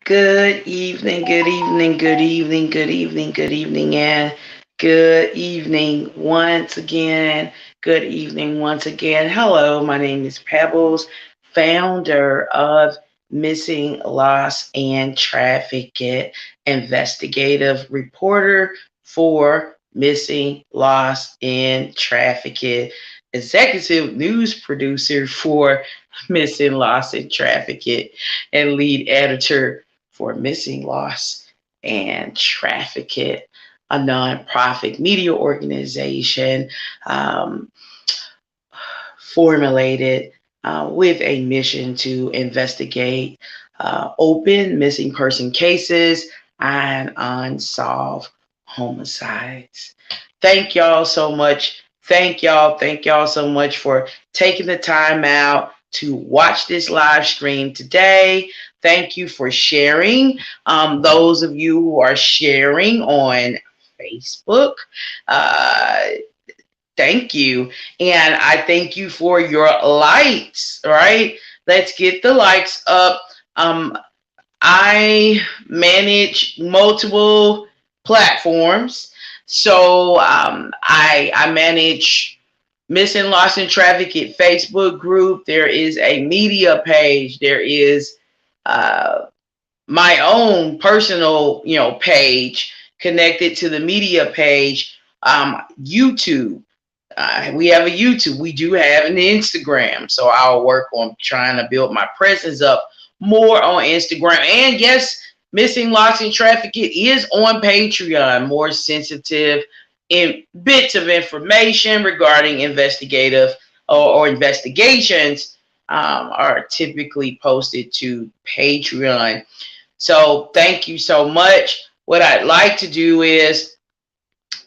Good evening, good evening, good evening, good evening, good evening, and good evening once again. Good evening once again. Hello, my name is Pebbles, founder of Missing, Lost, and Trafficked, investigative reporter for Missing, Lost, and Trafficked, executive news producer for Missing, Lost, and Trafficked, and lead editor for Missing, Lost, and Trafficked, a nonprofit media organization um, formulated with a mission to investigate open missing person cases and unsolved homicides. Thank y'all so much. Thank y'all so much for taking the time out to watch this live stream today. Thank you for sharing. Those of you who are sharing on Facebook, uh, thank you. And I thank you for your likes, right? Let's get the likes up. Um, I manage multiple platforms. So I manage Missing, Lost, and Trafficked Facebook group. There is a media page. There is uh, my own personal, page connected to the media page. YouTube. We have a YouTube. We do have an Instagram. So I'll work on trying to build my presence up more on Instagram. And yes, Missing, Lost, and Trafficked is on Patreon. More sensitive in bits of information regarding investigative or investigations are typically posted to Patreon. So thank you so much. What I'd like to do is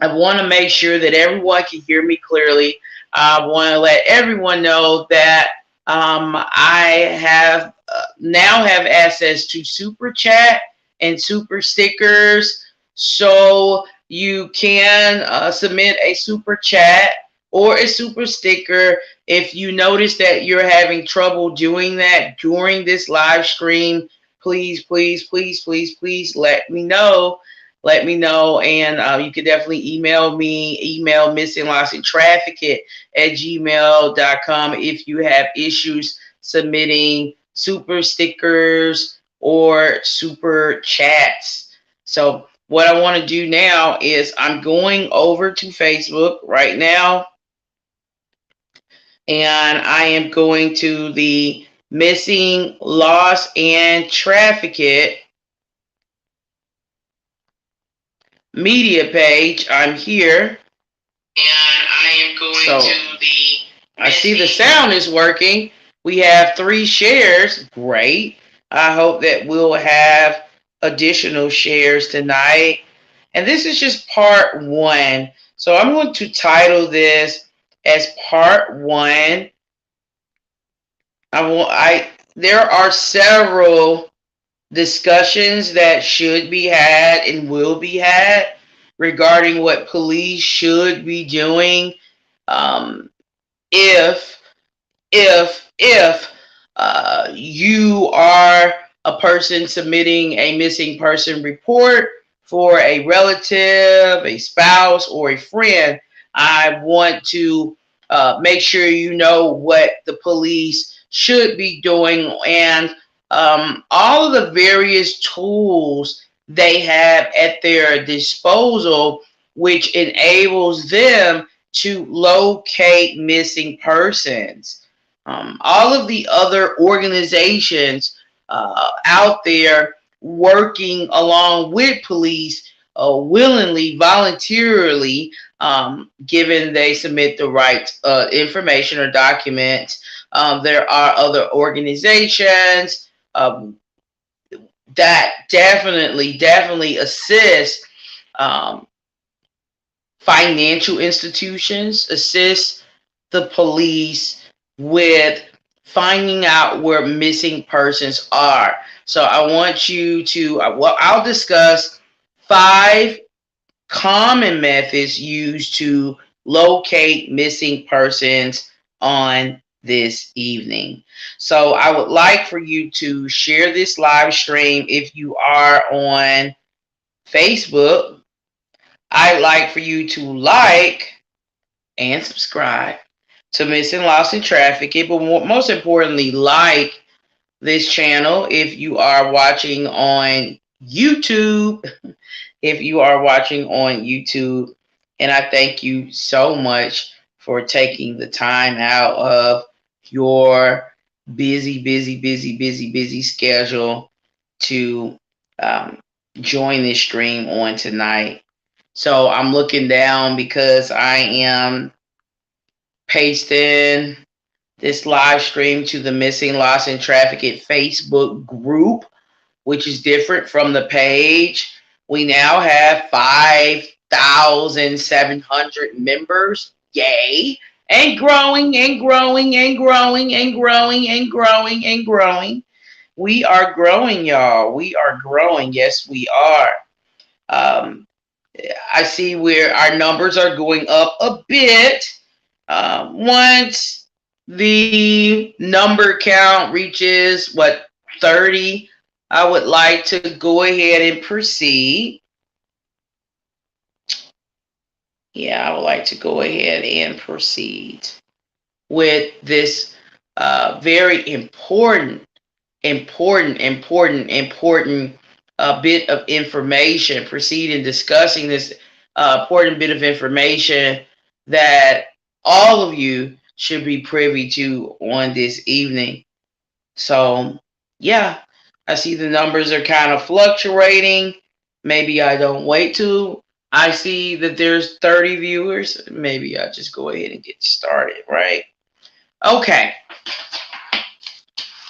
I want to make sure that everyone can hear me clearly. I want to let everyone know that I have now have access to super chat and super stickers. So you can submit a super chat or a super sticker. If you notice that you're having trouble doing that during this live stream, please, please, please, please, please let me know. Let me know, and you can definitely email me, email missinglostandtrafficked at gmail.com if you have issues submitting super stickers or super chats. So what I want to do now is I'm going over to Facebook right now, and I am going to the Missing, Lost, and Trafficked media page. I'm here. And I am going to the... I see the sound is working. We have 3 shares. Great. I hope that we'll have additional shares tonight. And this is just part 1. So I'm going to title this as part 1. There are several discussions that should be had and will be had regarding what police should be doing um, if you are a person submitting a missing person report for a relative, a spouse, or a friend. I want to make sure you know what the police should be doing and all of the various tools they have at their disposal, which enables them to locate missing persons. All of the other organizations out there working along with police willingly, voluntarily, given they submit the right information or documents. There are other organizations that definitely assist. Um, Financial institutions assist the police with finding out where missing persons are. So I want you to, well, I'll discuss 5 common methods used to locate missing persons on this evening. So I would like for you to share this live stream if you are on Facebook. I'd like for you to like and subscribe to Missing Lost in Traffic. But most importantly, like this channel if you are watching on YouTube. If you are watching on YouTube, and I thank you so much for taking the time out of your busy schedule to join this stream on tonight. So I'm looking down because I am pasting this live stream to the Missing Lost in Trafficked Facebook group, which is different from the page. We now have 5,700 members. Yay. And growing and growing and growing and growing and growing and growing. We are growing, y'all. We are growing. Yes, we are. I see where our numbers are going up a bit. Once the number count reaches, 30, I would like to go ahead and proceed. Yeah, I would like to go ahead and proceed with this very important bit of information. Proceed in discussing this important bit of information that all of you should be privy to on this evening. So, yeah, I see the numbers are kind of fluctuating. Maybe I don't wait till I see that there's 30 viewers. Maybe I just go ahead and get started, right? Okay.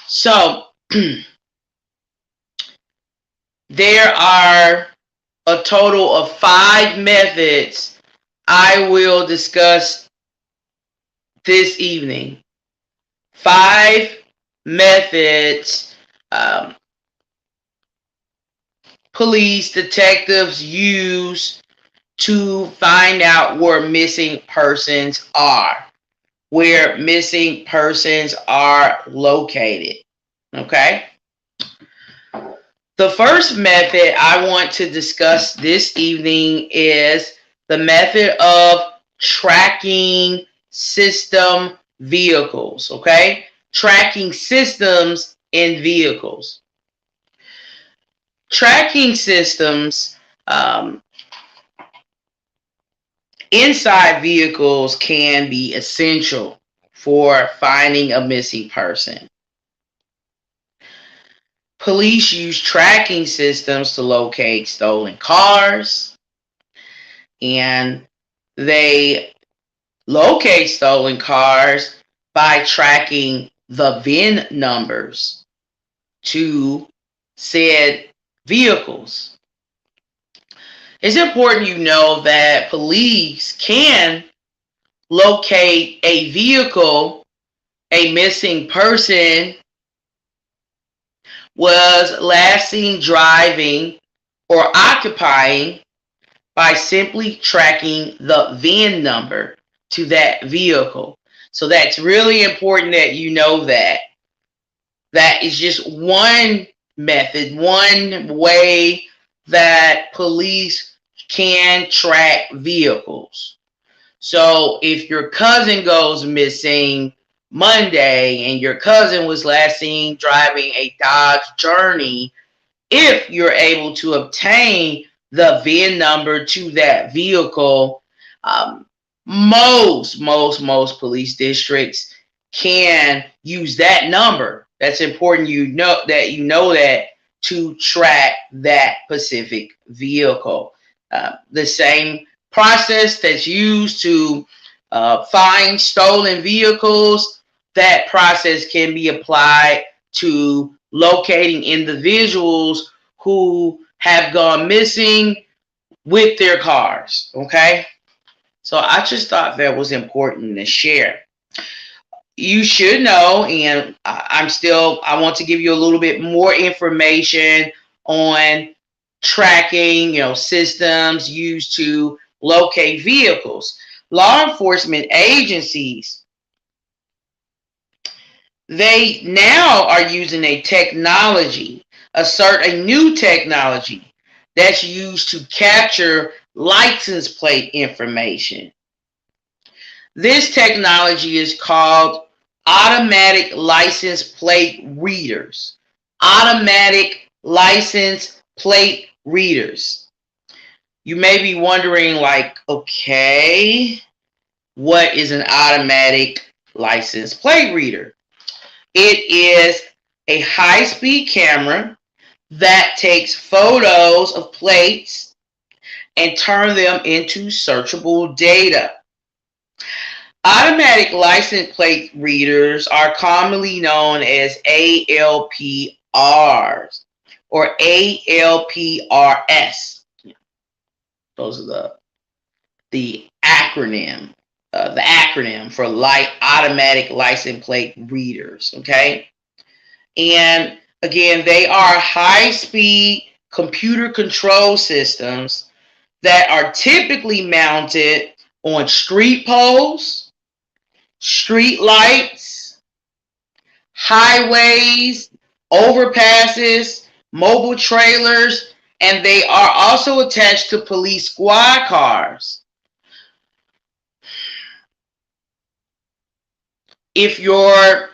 So, there are a total of 5 methods I will discuss this evening. 5 methods police detectives use to find out where missing persons are, located. Okay? The first method I want to discuss this evening is the method of tracking system vehicles. Okay? Tracking systems in vehicles. Tracking systems inside vehicles can be essential for finding a missing person. Police use tracking systems to locate stolen cars, and they locate stolen cars by tracking the VIN numbers to said vehicles. It's important you know that police can locate a vehicle a missing person was last seen driving or occupying by simply tracking the VIN number to that vehicle. So that's really important that you know that. That is just one method, one way that police can track vehicles. So if your cousin goes missing Monday and your cousin was last seen driving a Dodge Journey, if you're able to obtain the VIN number to that vehicle, most police districts can use that number. That's important you know that to track that specific vehicle. The same process that's used to find stolen vehicles, that process can be applied to locating individuals who have gone missing with their cars. Okay? So I just thought that was important to share. You should know, and I want to give you a little bit more information on tracking, systems used to locate vehicles. Law enforcement agencies They now are using a new technology that's used to capture license plate information. This technology is called automatic license plate readers. Automatic license plate readers. You may be wondering, like, okay, what is an automatic license plate reader? It is a high-speed camera that takes photos of plates and turn them into searchable data. Automatic license plate readers are commonly known as ALPRs or ALPRS. Those are the acronym. The acronym for automatic license plate readers. Okay, and again, they are high-speed computer control systems that are typically mounted on street poles, street lights, highways, overpasses, mobile trailers, and they are also attached to police squad cars. If your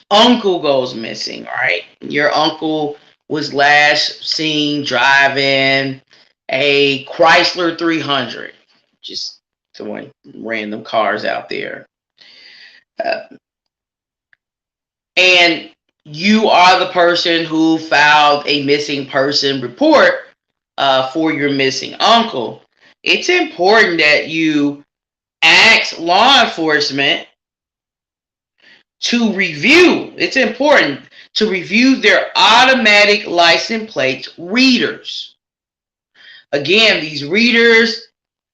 uncle goes missing, right? Your uncle was last seen driving a Chrysler 300, just throwing random cars out there. And you are the person who filed a missing person report for your missing uncle. It's important that you ask law enforcement to review. It's important to review their automatic license plate readers. Again, these readers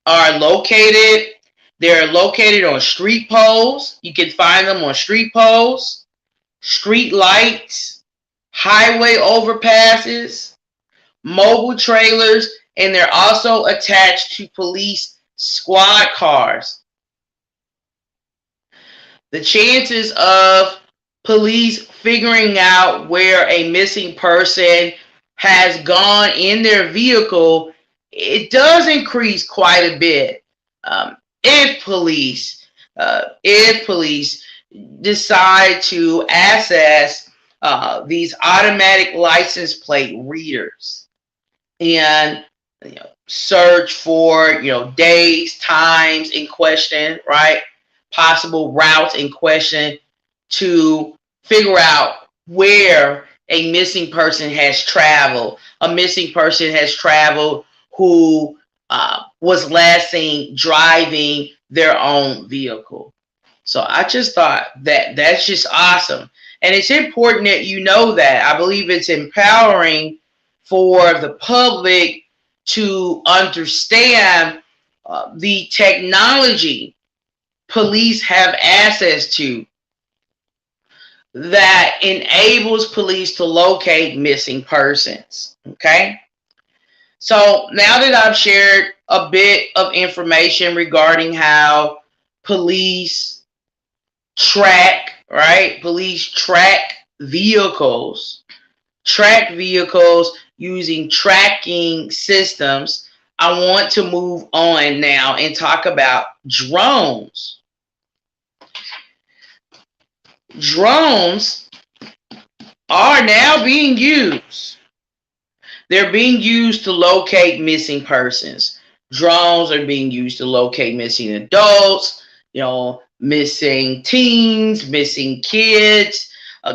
are located. They're located on street poles. You can find them on street poles, street lights, highway overpasses, mobile trailers, and they're also attached to police squad cars. The chances of police figuring out where a missing person has gone in their vehicle, it does increase quite a bit. If police decide to access these automatic license plate readers and search for days, times in question, right? Possible routes in question to figure out where a missing person has traveled. A missing person has traveled who was last seen driving their own vehicle. So I just thought that's just awesome. And it's important that you know that. I believe it's empowering for the public to understand the technology police have access to that enables police to locate missing persons. Okay? So now that I've shared a bit of information regarding how police track, right? Police track vehicles using tracking systems. I want to move on now and talk about drones. Drones are now being used. They're being used to locate missing persons. Drones are being used to locate missing adults, missing teens, missing kids.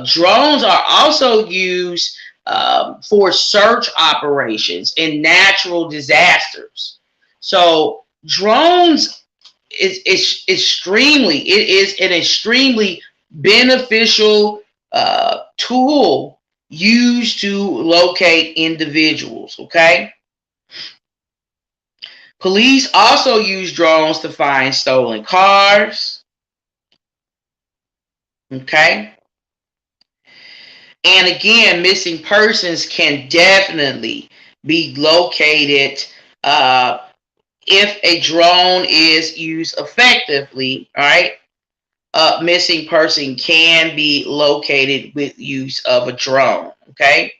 Drones are also used for search operations in natural disasters. So drones is an extremely beneficial tool used to locate individuals. Okay. Police also use drones to find stolen cars. Okay. And again, missing persons can definitely be located if a drone is used effectively, all right? a missing person can be located with use of a drone. Okay.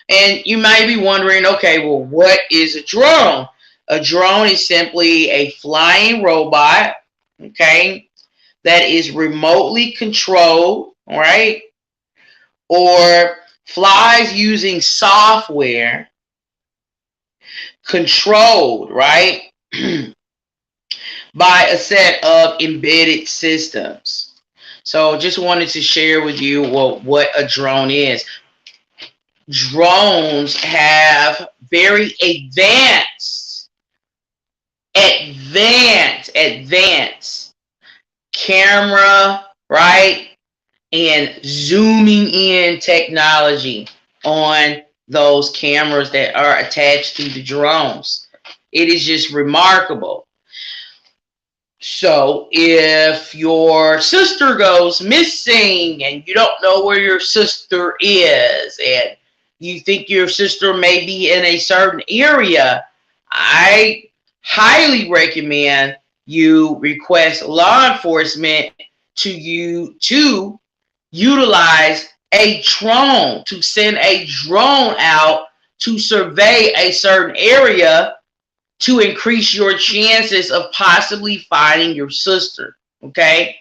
And you may be wondering, okay, well, what is a drone? A drone is simply a flying robot, okay, that is remotely controlled, right, or flies using software controlled, right, by a set of embedded systems. So just wanted to share with you what a drone is. Drones have very advanced camera, right? And zooming in technology on those cameras that are attached to the drones. It is just remarkable. So if your sister goes missing and you don't know where your sister is and you think your sister may be in a certain area, I highly recommend you request law enforcement to utilize a drone, to send a drone out to survey a certain area to increase your chances of possibly finding your sister. Okay.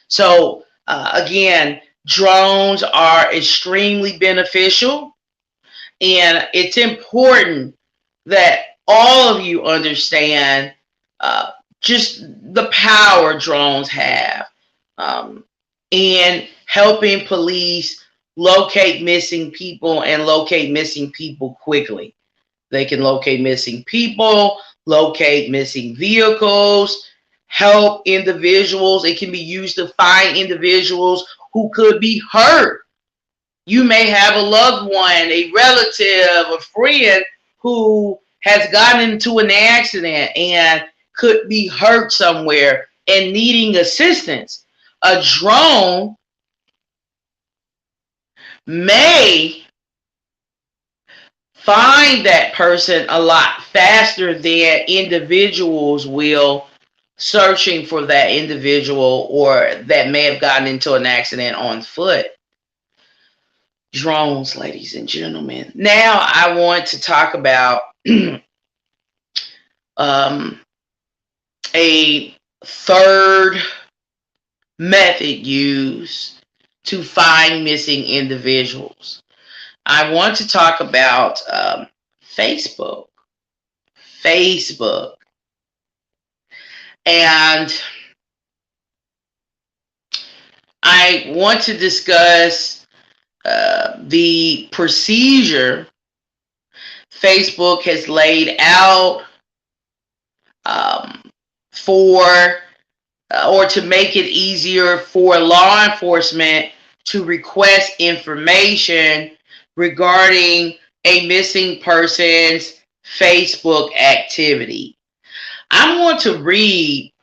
So again, drones are extremely beneficial, and it's important that all of you understand just the power drones have in helping police locate missing people and locate missing people quickly. They can locate missing people, locate missing vehicles, help individuals. It can be used to find individuals who could be hurt. You may have a loved one, a relative, a friend who has gotten into an accident and could be hurt somewhere and needing assistance. A drone may find that person a lot faster than individuals will searching for that individual or that may have gotten into an accident on foot. Drones, ladies and gentlemen. Now I want to talk about a third method used to find missing individuals. I want to talk about Facebook. And I want to discuss the procedure Facebook has laid out for or to make it easier for law enforcement to request information regarding a missing person's Facebook activity. I want to read.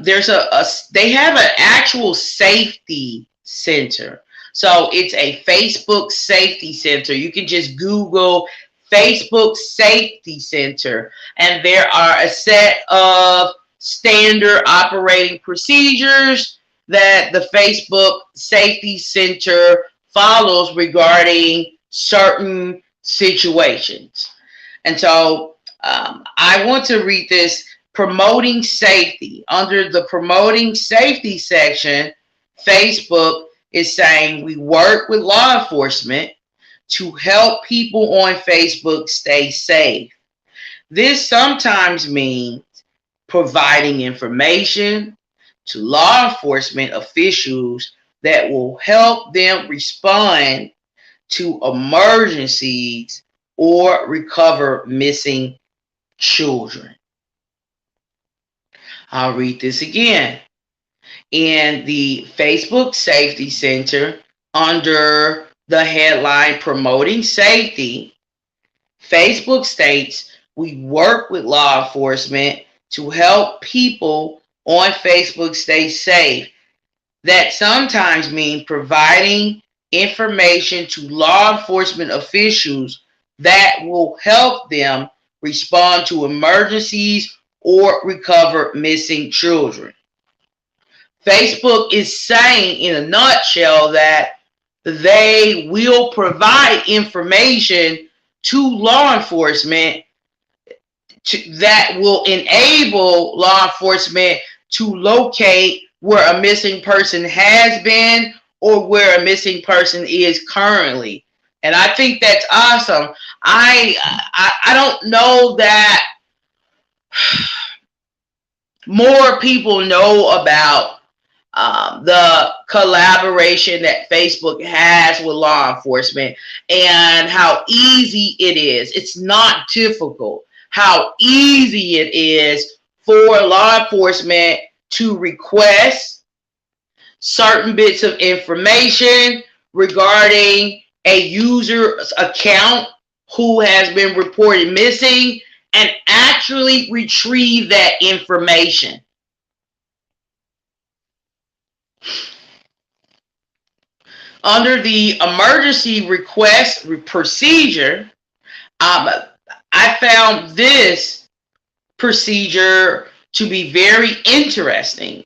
They have an actual safety center. So it's a Facebook safety center. You can just Google Facebook safety center, and there are a set of standard operating procedures that the Facebook safety center follows regarding certain situations. And so I want to read this. Promoting safety. Under the promoting safety section, Facebook is saying we work with law enforcement to help people on Facebook stay safe. This sometimes means providing information to law enforcement officials that will help them respond to emergencies or recover missing children. I'll read this again. In the Facebook Safety Center, under the headline Promoting Safety, Facebook states we work with law enforcement to help people on Facebook stay safe. That sometimes means providing information to law enforcement officials that will help them respond to emergencies or recover missing children. Facebook is saying in a nutshell that they will provide information to law enforcement that will enable law enforcement to locate where a missing person has been or where a missing person is currently. And I think that's awesome. I don't know that more people know about the collaboration that Facebook has with law enforcement and how easy it is. It's not difficult. How easy it is for law enforcement to request certain bits of information regarding a user's account who has been reported missing and actually retrieve that information. Under the emergency request procedure, I found this procedure to be very interesting.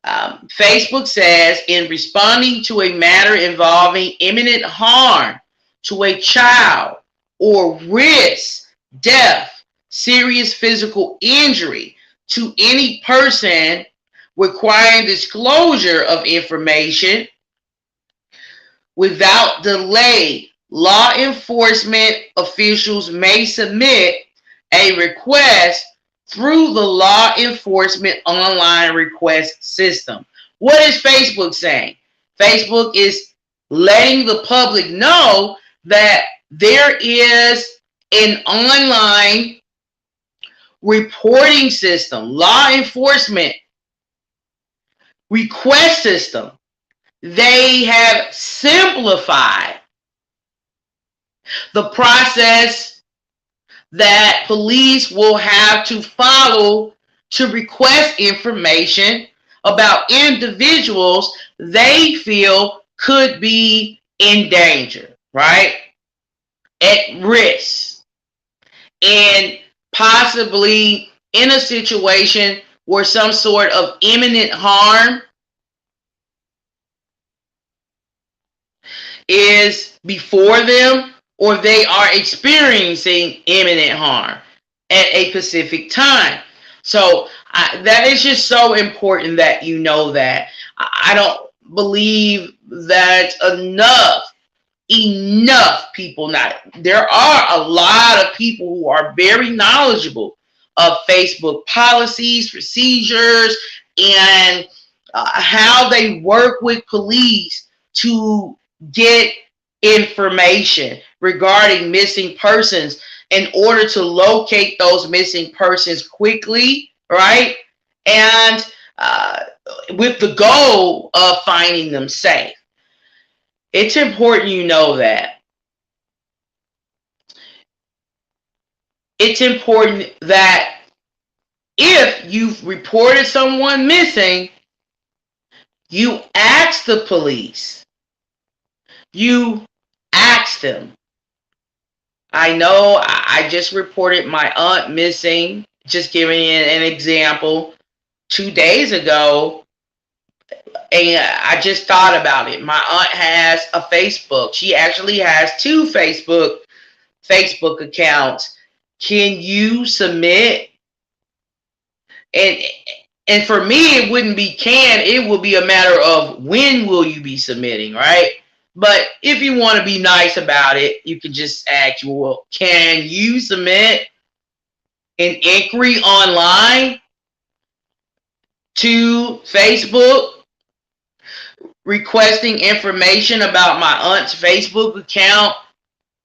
Facebook says, in responding to a matter involving imminent harm to a child or risk, death, serious physical injury to any person requiring disclosure of information without delay, law enforcement officials may submit a request through the law enforcement online request system. What is Facebook saying? Facebook is letting the public know that there is an online reporting system, law enforcement request system. They have simplified the process that police will have to follow to request information about individuals they feel could be in danger, right? At risk, and possibly in a situation where some sort of imminent harm is before them or they are experiencing imminent harm at a specific time. So that is just so important that you know that. I don't believe that enough people, not there are a lot of people who are very knowledgeable of Facebook policies, procedures, and how they work with police to get information regarding missing persons in order to locate those missing persons quickly, right? And with the goal of finding them safe. It's important you know that. It's important that if you've reported someone missing, you ask the police. You ask them. I know I just reported my aunt missing, just giving you an example, 2 days ago. And I just thought about it. My aunt has a Facebook. She actually has 2 Facebook accounts. Can you submit? And for me, it wouldn't be can. It will be a matter of when will you be submitting, right? But if you want to be nice about it, you can just ask, well, can you submit an inquiry online to Facebook requesting information about my aunt's Facebook account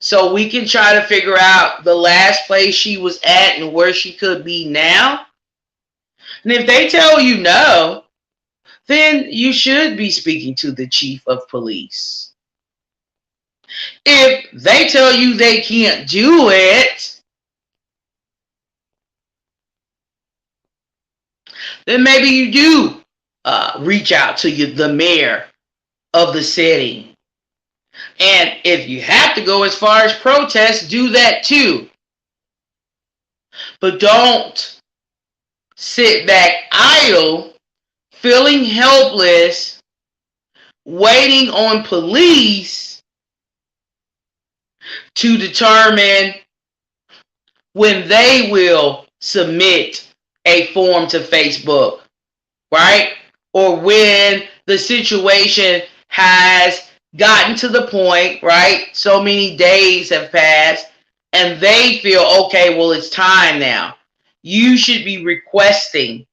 so we can try to figure out the last place she was at and where she could be now? And if they tell you no, then you should be speaking to the chief of police. If they tell you they can't do it, then maybe you do reach out to the mayor of the city. And if you have to go as far as protest, do that too. But don't sit back idle feeling helpless, waiting on police to determine when they will submit a form to Facebook, right? Or when the situation has gotten to the point, right? So many days have passed and they feel, okay, well, it's time now. You should be requesting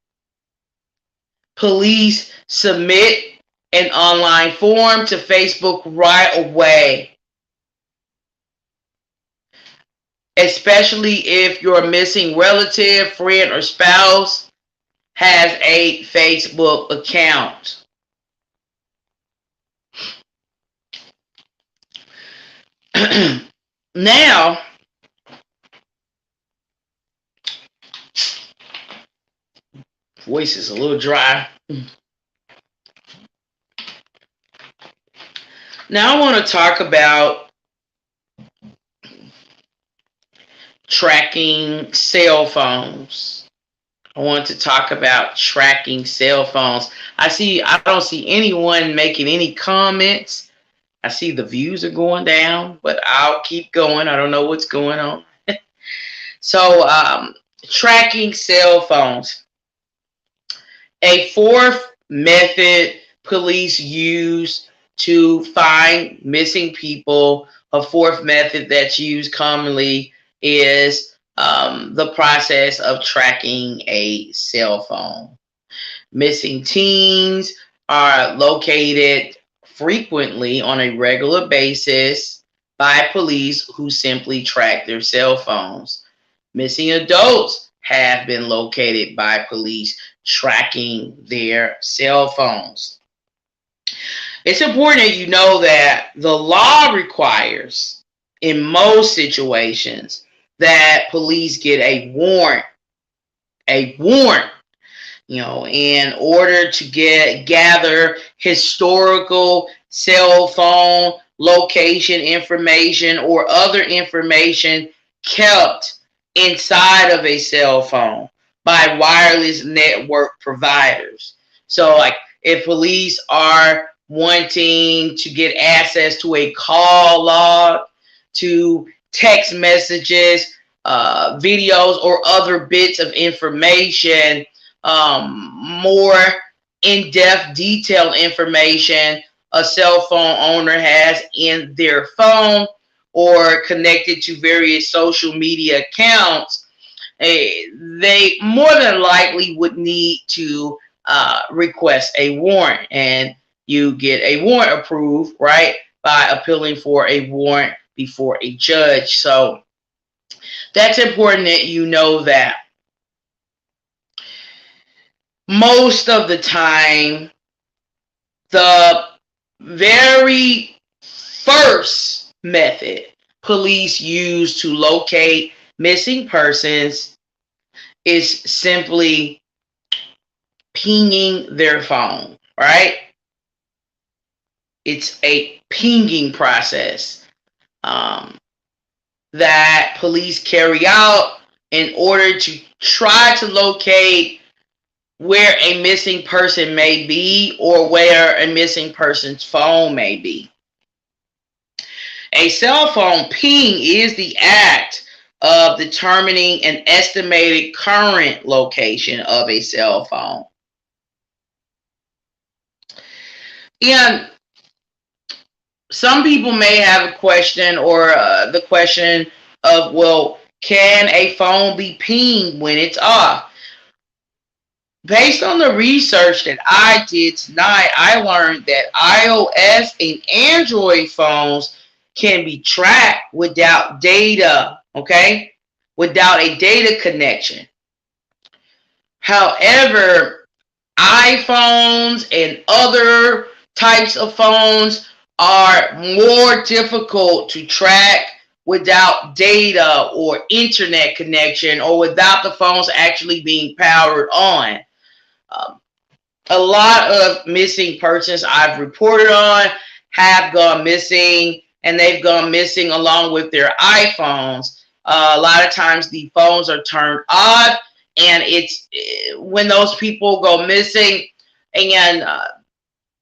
police submit an online form to Facebook right away, especially if your missing relative, friend, or spouse has a Facebook account. Now, voice is a little dry. Now I want to talk about tracking cell phones. I want to talk about tracking cell phones. I don't see anyone making any comments. I see the views are going down, but I'll keep going. I don't know what's going on. So, tracking cell phones. A fourth method police use to find missing people, a fourth method that's used commonly is the process of tracking a cell phone. Missing teens are located frequently on a regular basis by police who simply track their cell phones. Missing adults have been located by police tracking their cell phones. It's important that you know that the law requires, in most situations, that police get a warrant, in order to gather historical cell phone location information or other information kept inside of a cell phone by wireless network providers. So, like, if police are wanting to get access to a call log, to text messages, videos, or other bits of information, more in-depth, detailed information a cell phone owner has in their phone or connected to various social media accounts, they more than likely would need to request a warrant, and you get a warrant approved, right, by appealing for a warrant before a judge. So that's important that you know that. Most of the time, the very first method police use to locate missing persons is simply pinging their phone, right? It's a pinging process that police carry out in order to try to locate where a missing person may be or where a missing person's phone may be. A cell phone ping is the act of determining an estimated current location of a cell phone. And some people may have a question, or the question of, well, can a phone be pinged when it's off? Based on the research that I did tonight, I learned that iOS and Android phones can be tracked without data, okay? Without a data connection. However, iPhones and other types of phones are more difficult to track without data or internet connection, or without the phones actually being powered on. A lot of missing persons I've reported on have gone missing, and they've gone missing along with their iPhones. A lot of times the phones are turned off, and it's when those people go missing, And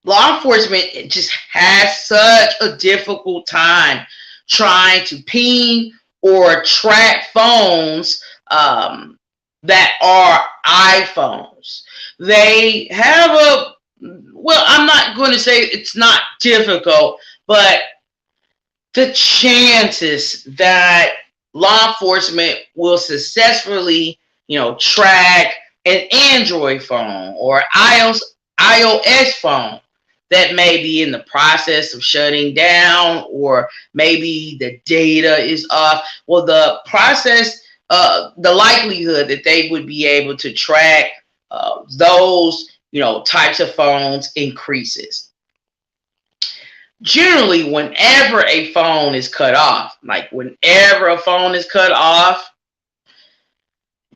law enforcement just has such a difficult time trying to ping or track phones that are iPhones. They have well, I'm not going to say it's not difficult, but the chances that law enforcement will successfully, track an Android phone or iOS phone that may be in the process of shutting down, or maybe the data is off. Well, the likelihood that they would be able to track those, types of phones increases. Generally, whenever a phone is cut off,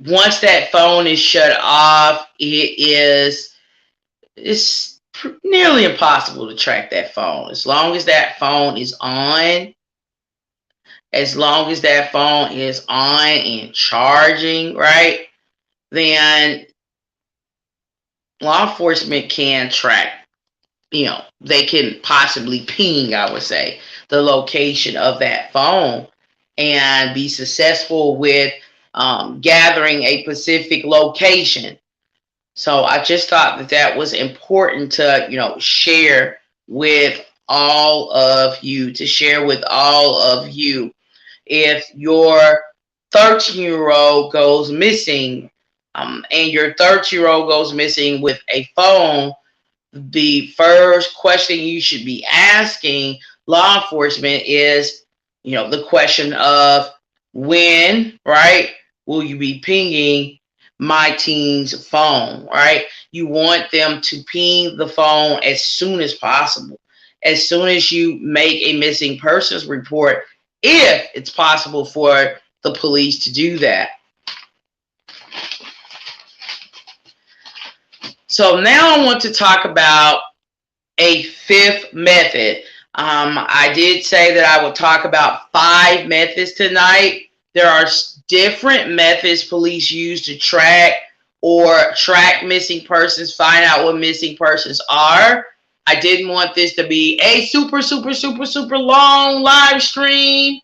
once that phone is shut off, it's nearly impossible to track that phone. As long as that phone is on, and charging, right, then law enforcement can track, they can possibly ping, I would say, the location of that phone and be successful with gathering a specific location. So I just thought that that was important to, share with all of you, If your 13-year-old goes missing, and your 13-year-old goes missing with a phone, the first question you should be asking law enforcement is, the question of when, right, will you be pinging my teen's phone, right? You want them to ping the phone as soon as possible. As soon as you make a missing persons report, if it's possible for the police to do that. So now I want to talk about a fifth method. I did say that I would talk about 5 methods tonight. There are different methods police use to track missing persons, find out what missing persons are. I didn't want this to be a super, super, super, super long live stream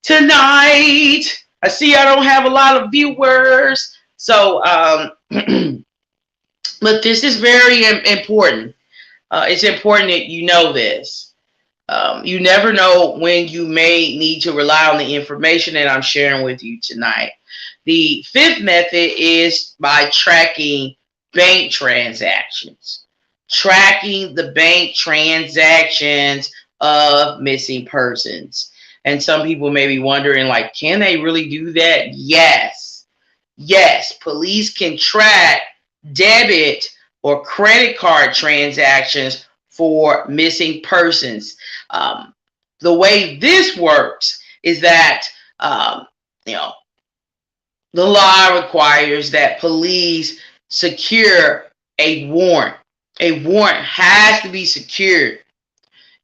tonight. I see I don't have a lot of viewers. So, but this is very important. It's important that you know this. You never know when you may need to rely on the information that I'm sharing with you tonight. The 5th method is by tracking bank transactions. Tracking the bank transactions of missing persons. And some people may be wondering, like, can they really do that? Yes. Yes, police can track debit or credit card transactions for missing persons. The way this works is that, the law requires that police secure a warrant. A warrant has to be secured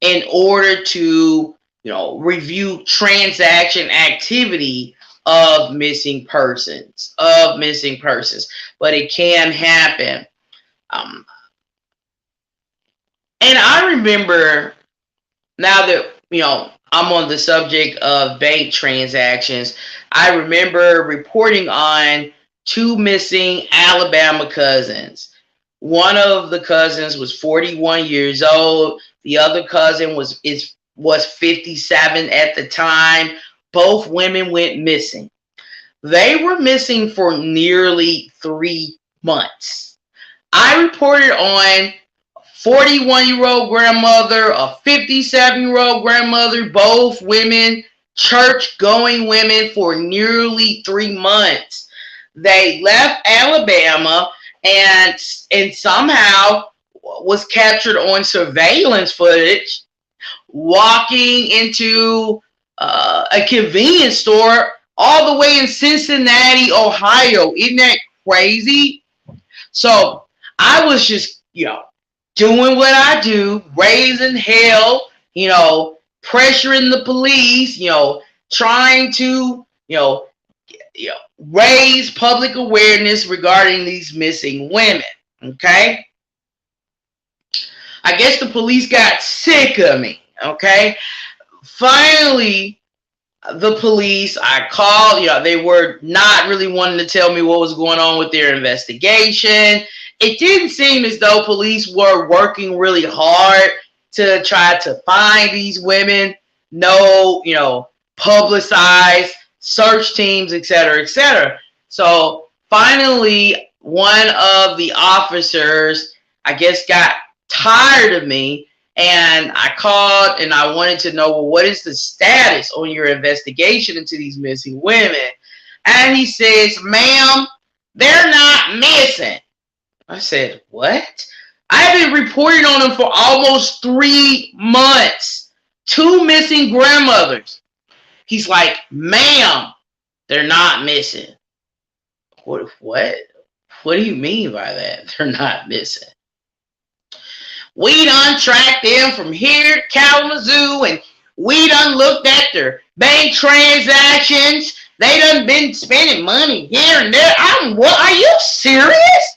in order to, review transaction activity of missing persons. But it can happen. And I remember, now that, I'm on the subject of bank transactions, I remember reporting on 2 missing Alabama cousins. One of the cousins was 41 years old. The other cousin was 57 at the time. Both women went missing. They were missing for nearly 3 months. I reported on 41-year-old grandmother, a 57-year-old grandmother, both women, church-going women, for nearly 3 months. They left Alabama and somehow was captured on surveillance footage walking into a convenience store all the way in Cincinnati, Ohio. Isn't that crazy? So I was just, doing what I do, raising hell, pressuring the police, trying to, raise public awareness regarding these missing women. Okay. I guess the police got sick of me. Okay. Finally, the police, I called, they were not really wanting to tell me what was going on with their investigation. It didn't seem as though police were working really hard to try to find these women. No, publicized search teams, et cetera, et cetera. So finally, one of the officers, I guess, got tired of me, and I called and I wanted to know, well, what is the status on your investigation into these missing women? And he says, ma'am, they're not missing. I said, what? I've been reporting on them for almost 3 months. 2 missing grandmothers. He's like, ma'am, they're not missing. What? What do you mean by that? They're not missing. We done tracked them from here to Kalamazoo, and we done looked at their bank transactions. They done been spending money here and there. What? Are you serious?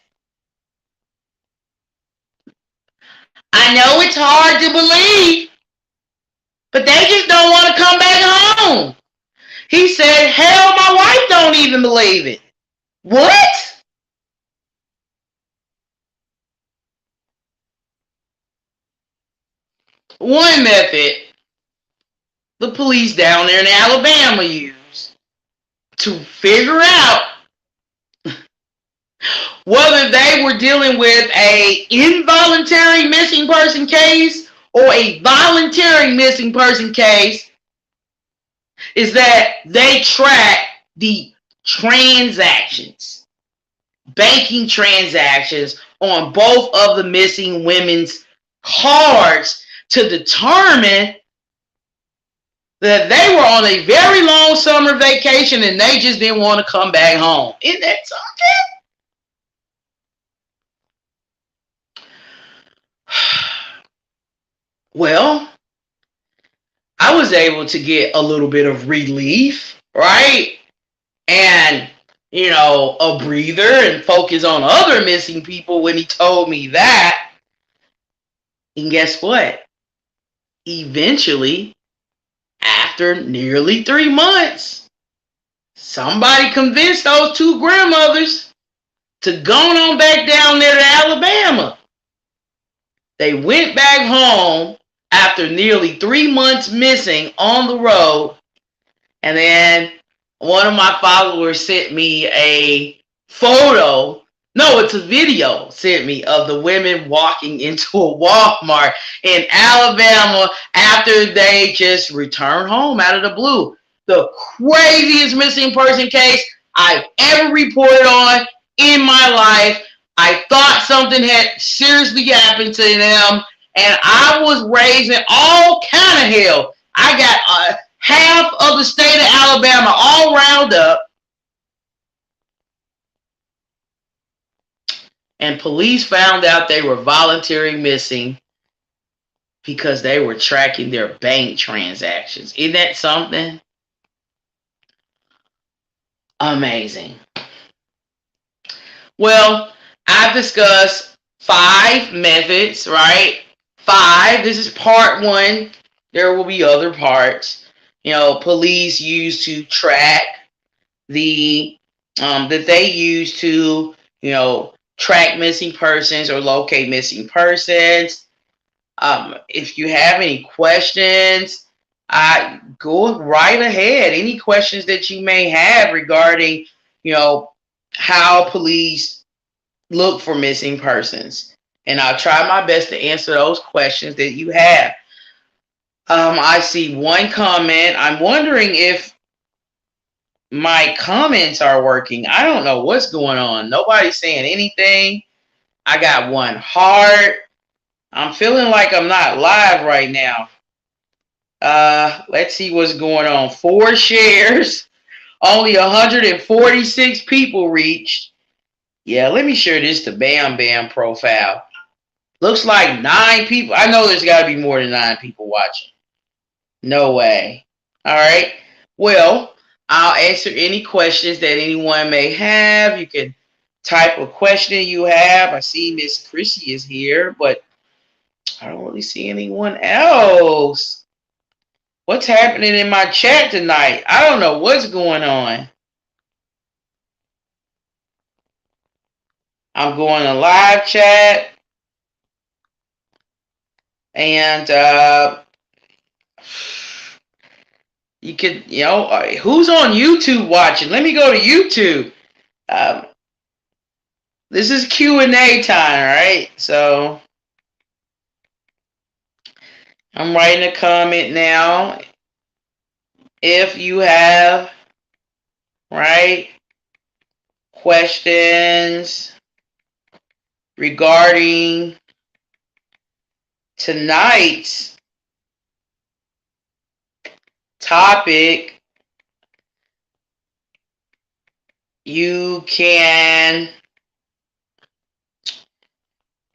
I know it's hard to believe, but they just don't want to come back home. He said, hell, my wife don't even believe it. What? One method the police down there in Alabama used to figure out whether they were dealing with a involuntary missing person case or a voluntary missing person case is that they track the transactions, banking transactions on both of the missing women's cards to determine that they were on a very long summer vacation and they just didn't want to come back home. Isn't that something? Well, I was able to get a little bit of relief, right? And, a breather and focus on other missing people when he told me that. And guess what? Eventually, after nearly 3 months, somebody convinced those 2 grandmothers to go on back down there to Alabama. They went back home after nearly 3 months missing on the road. And then one of my followers sent me a photo. No, it's a video sent me of the women walking into a Walmart in Alabama after they just returned home out of the blue. The craziest missing person case I've ever reported on in my life. I thought something had seriously happened to them, and I was raising all kind of hell. I got half of the state of Alabama all round up. And police found out they were voluntarily missing because they were tracking their bank transactions. Isn't that something? Amazing. Well, I've discussed 5 methods, right? 5. This is part 1. There will be other parts. Police use to track that they use to, track missing persons or locate missing persons. If you have any questions, go right ahead. Any questions that you may have regarding, how police look for missing persons. And I'll try my best to answer those questions that you have. I see one comment. I'm wondering if my comments are working. I don't know what's going on. Nobody's saying anything. I got 1 heart. I'm feeling like I'm not live right now. Let's see what's going on. 4 shares. Only 146 people reached. Yeah, let me share this to Bam Bam profile. Looks like 9 people. I know there's got to be more than 9 people watching. No way. All right. Well, I'll answer any questions that anyone may have. You can type a question you have. I see Miss Chrissy is here, but I don't really see anyone else. What's happening in my chat tonight? I don't know what's going on. I'm going to live chat. And you could, who's on YouTube watching? Let me go to YouTube. Um, this is Q&A time, right? So I'm writing a comment now. If you have, right, questions regarding tonight's topic, you can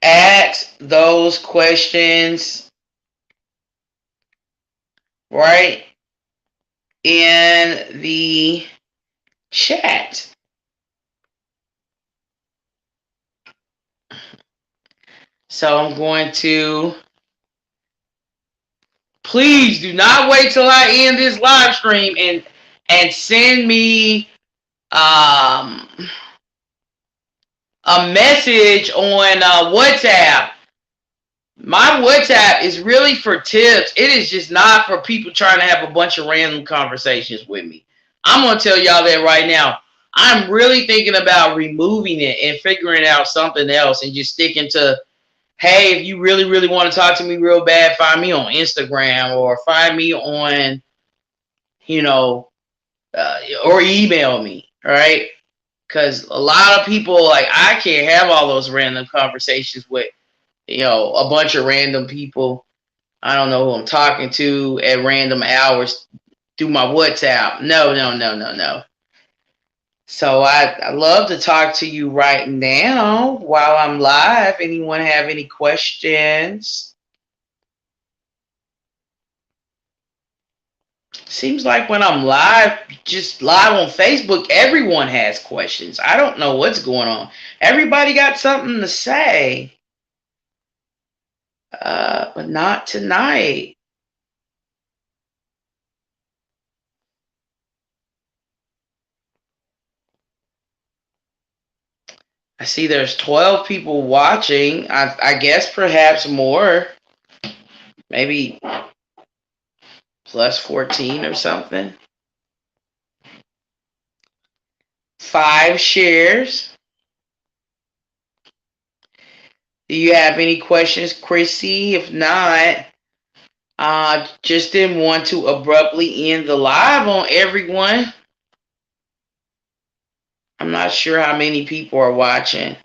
ask those questions right in the chat. So I'm going to, please do not wait till I end this live stream and send me a message on WhatsApp. My WhatsApp is really for tips. It is just not for people trying to have a bunch of random conversations with me. I'm going to tell y'all that right now. I'm really thinking about removing it and figuring out something else and just sticking to, hey, if you really, really want to talk to me real bad, find me on Instagram or find me on, or email me, right? Because a lot of people, like, I can't have all those random conversations with, a bunch of random people. I don't know who I'm talking to at random hours through my WhatsApp. No. So I love to talk to you right now while I'm live. Anyone have any questions? Seems like when I'm live, just live on Facebook, everyone has questions. I don't know what's going on. Everybody got something to say. But not tonight. I see there's 12 people watching. I guess perhaps more. Maybe plus 14 or something. 5 shares. Do you have any questions, Chrissy? If not, just didn't want to abruptly end the live on everyone. I'm not sure how many people are watching.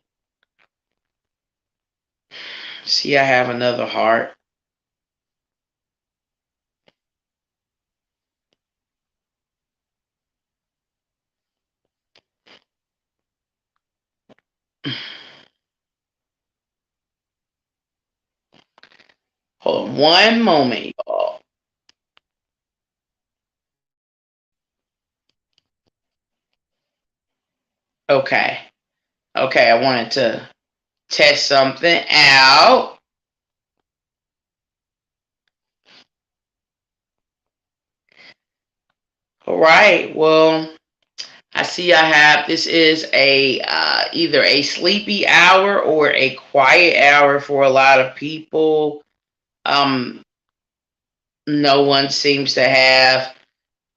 See, I have another heart. Hold on one moment, y'all. Okay, I wanted to test something out. All right, well, I see I have, this is a either a sleepy hour or a quiet hour for a lot of people. No one seems to have,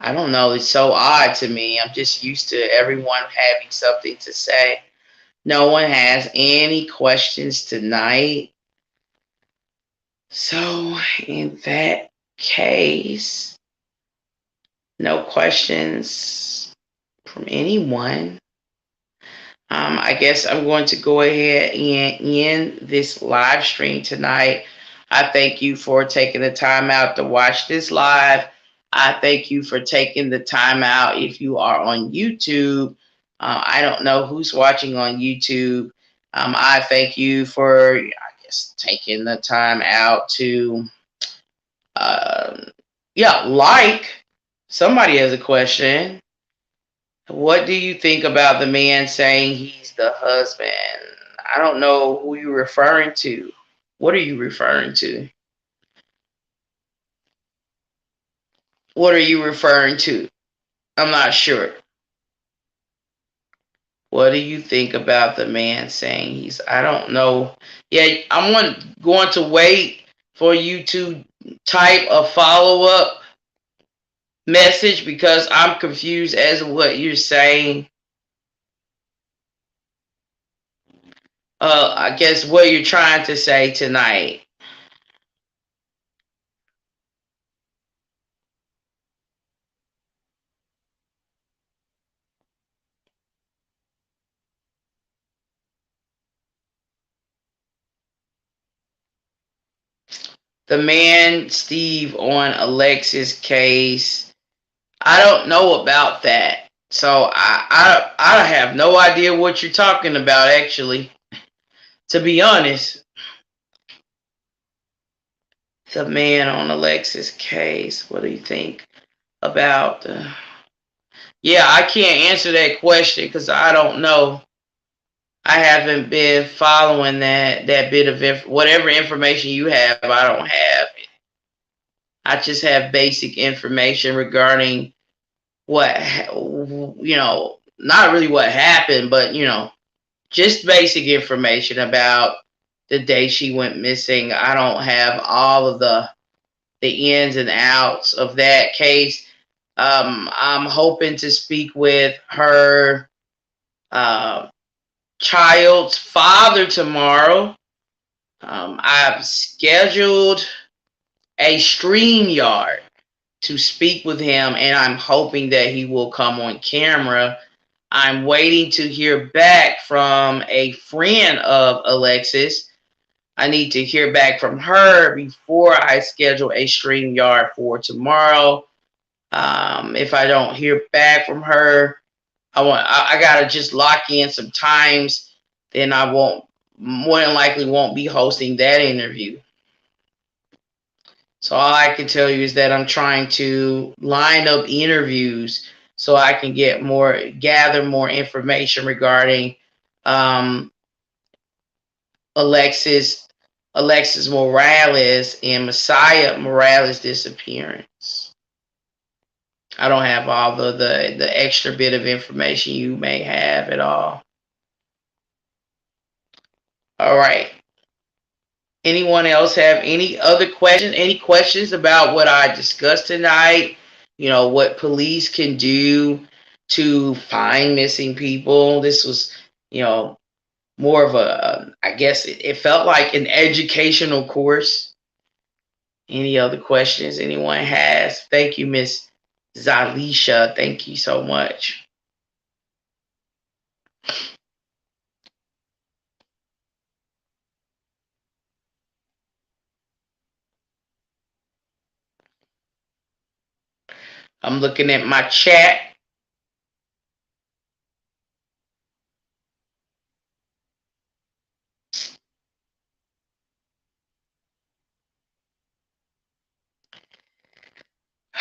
I don't know, it's so odd to me. I'm just used to everyone having something to say. No one has any questions tonight. So in that case, no questions from anyone. I guess I'm going to go ahead and end this live stream tonight. I thank you for taking the time out to watch this live. I thank you for taking the time out if you are on YouTube. I don't know who's watching on YouTube. I thank you for, I guess, taking the time out to, like. Somebody has a question. What do you think about the man saying he's the husband? I don't know who you're referring to. What are you referring to? What are you referring to? I'm not sure. What do you think about the man saying I don't know. Yeah, I'm going to wait for you to type a follow-up message because I'm confused as to what you're saying. I guess what you're trying to say tonight. The man, Steve, on Alexis' case, I don't know about that. So I have no idea what you're talking about, actually, to be honest. The man on Alexis' case, what do you think about yeah, I can't answer that question because I don't know. I haven't been following that bit of whatever information you have. I don't have it. I just have basic information regarding what not really what happened, but just basic information about the day she went missing. I don't have all of the ins and outs of that case. I'm hoping to speak with her child's father tomorrow. I've scheduled a StreamYard to speak with him, and I'm hoping that he will come on camera. I'm waiting to hear back from a friend of Alexis. I need to hear back from her before I schedule a StreamYard for tomorrow. If I don't hear back from her, I gotta just lock in some times. Then I won't, more than likely won't be hosting that interview. So all I can tell you is that I'm trying to line up interviews so I can gather more information regarding um, Alexis Morales and Messiah Morales' disappearance. I don't have all the extra bit of information you may have at all. All right. Anyone else have any other questions? Any questions about what I discussed tonight? What police can do to find missing people. This was, more of I guess it felt like an educational course. Any other questions anyone has? Thank you, Miss Zalisha. Thank you so much. I'm looking at my chat.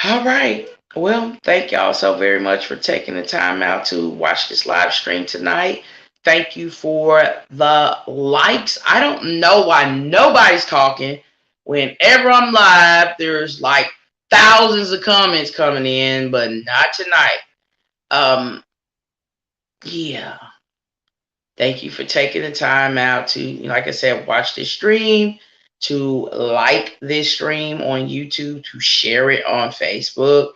All right. Well, thank y'all so very much for taking the time out to watch this live stream tonight. Thank you for the likes. I don't know why nobody's talking. Whenever I'm live, there's like thousands of comments coming in, but not tonight. Yeah. Thank you for taking the time out to, like I said, watch this stream, to like this stream on YouTube, to share it on Facebook.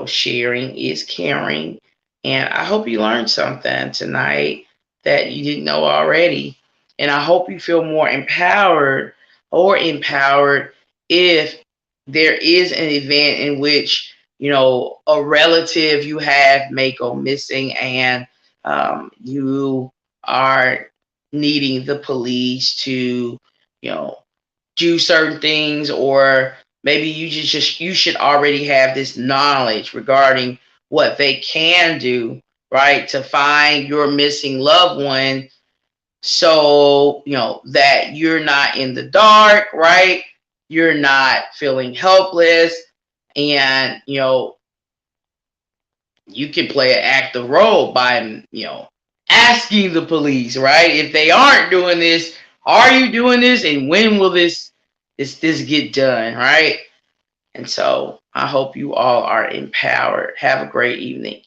Sharing is caring. And I hope you learned something tonight that you didn't know already. And I hope you feel more empowered if there is an event in which, a relative you have may go missing and you are needing the police to, do certain things, or maybe you should already have this knowledge regarding what they can do, right, to find your missing loved one, so that you're not in the dark, right? You're not feeling helpless, and you can play an active role by asking the police, right? If they aren't doing this, are you doing this, and when will this get done, right? And so I hope you all are empowered. Have a great evening.